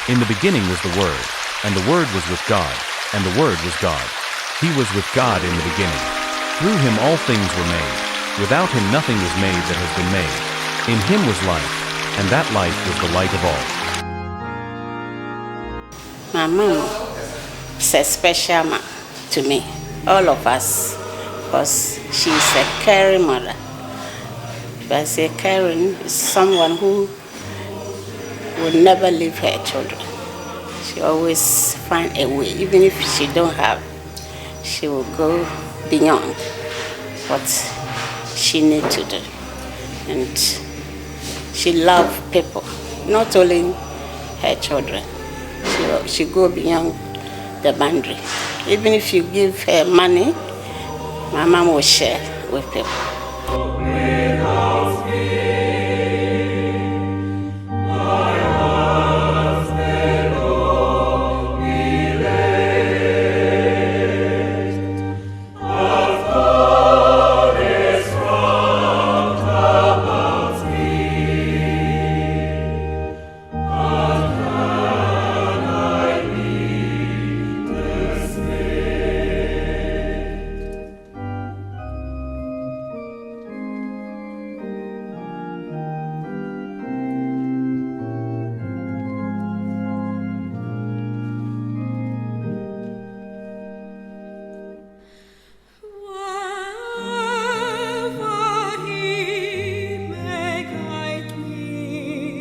In the beginning was the Word, and the Word was with God, and the Word was God. He was with God in the beginning. Through him all things were made. Without him nothing was made that has been made. In him was life, and that life was the light of all. My mom is a special man to me, all of us, because she's a caring mother. If I say caring, it's someone who will never leave her children. She always find a way, even if she don't have, she will go beyond what she need to do. And she love people, not only her children. She go beyond the boundary. Even if you give her money, my mom will share with people.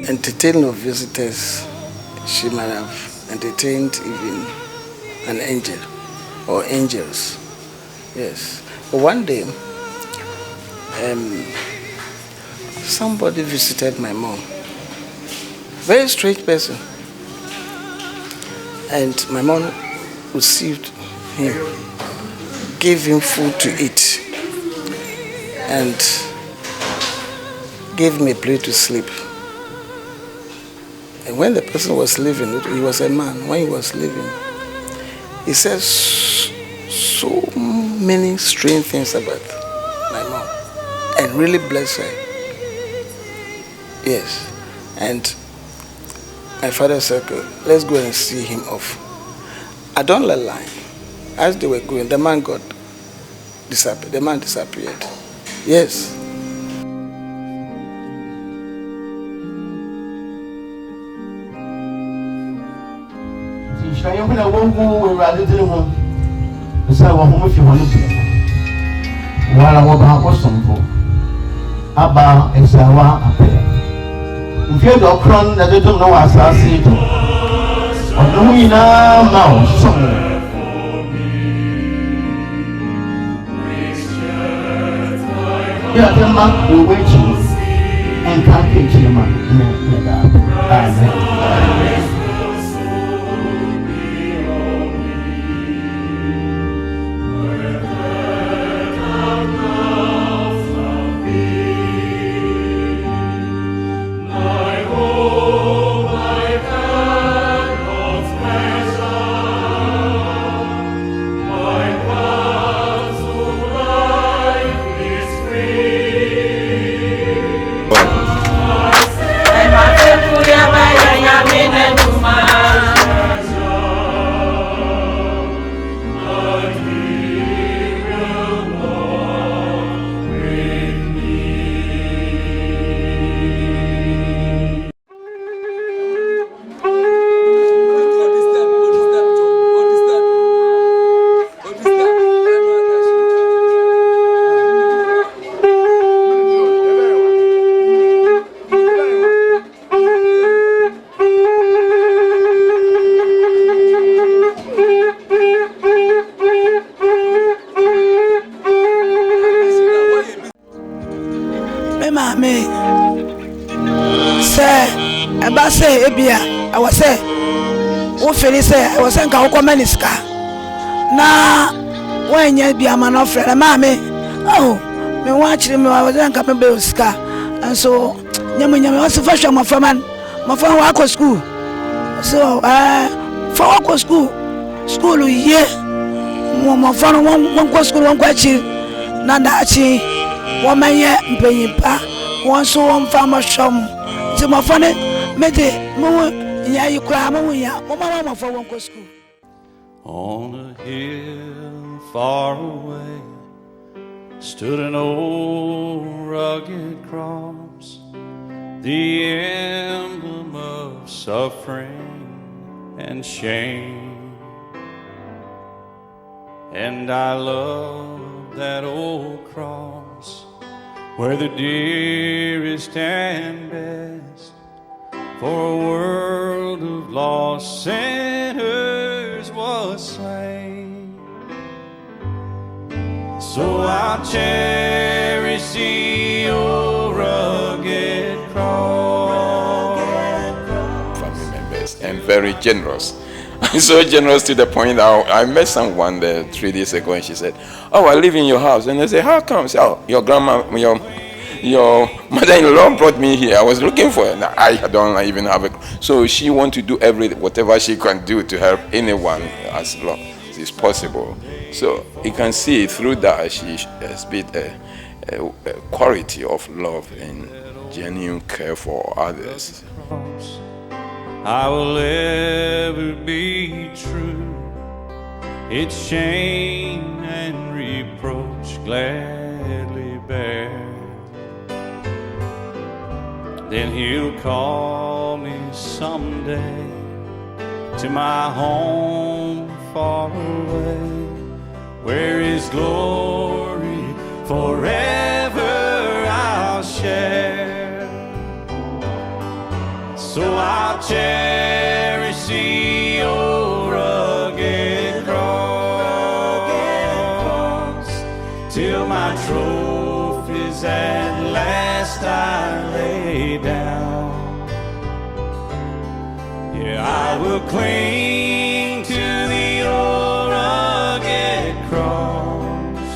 Entertaining of visitors, she might have entertained even an angel or angels. Yes. But one day, somebody visited my mom. Very strange person. And my mom received him, gave him food to eat, and gave him a place to sleep. And when the person was leaving, he was a man, when he was leaving, he said so many strange things about my mom and really blessed her. Yes. And my father said, let's go and see him off. I don't lie. As they were going, the man disappeared. The man disappeared. Yes. I am going to rather than home. The side of home if you want to. While I was some for Aba Esaawah Appiah. If you don't crown that they don't know as I see it, or no, we now mouse somewhere. Yeah, the man will wait you and can't catch him. Amen. Appiah, I was say, what Phyllis said, I was saying, I'll come Meniska. Now, when you be a man of friend, mammy, oh, me watch him, I was coming to Ska, and so, Yaman was the first one, my friend walk to school. So, for walk to school, yeah, my friend one go school, one question, Nadachi, 1 man yet, paying pa, one so one farmer shop. So, my friend. Mete mo Yeah, you cry, Mama, for one school. On a hill far away stood an old rugged cross, the emblem of suffering and shame. And I love that old cross, where the dearest and best for a world of lost sinners was slain. So I'll cherish the old rugged cross. Family members, and very generous. So generous to the point that I met someone there 3 days ago, and she said, "Oh, I live in your house." And I said, "How come?" She said, "Oh, your grandma, your mother-in-law brought me here. I was looking for it. I don't even have a." So she wants to do whatever she can do to help anyone as long as is possible. So you can see through that she has built a quality of love and genuine care for others. I will ever be true. Its shame and reproach gladly bear. Then he'll call me someday to my home far away, where his glory forever I'll share. So I'll cherish the old rugged cross till my trophies at last I lay down. Yeah, I will cling to the old rugged cross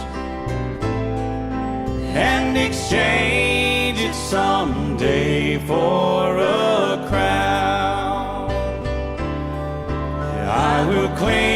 and exchange it someday for a crown. Yeah, I will cling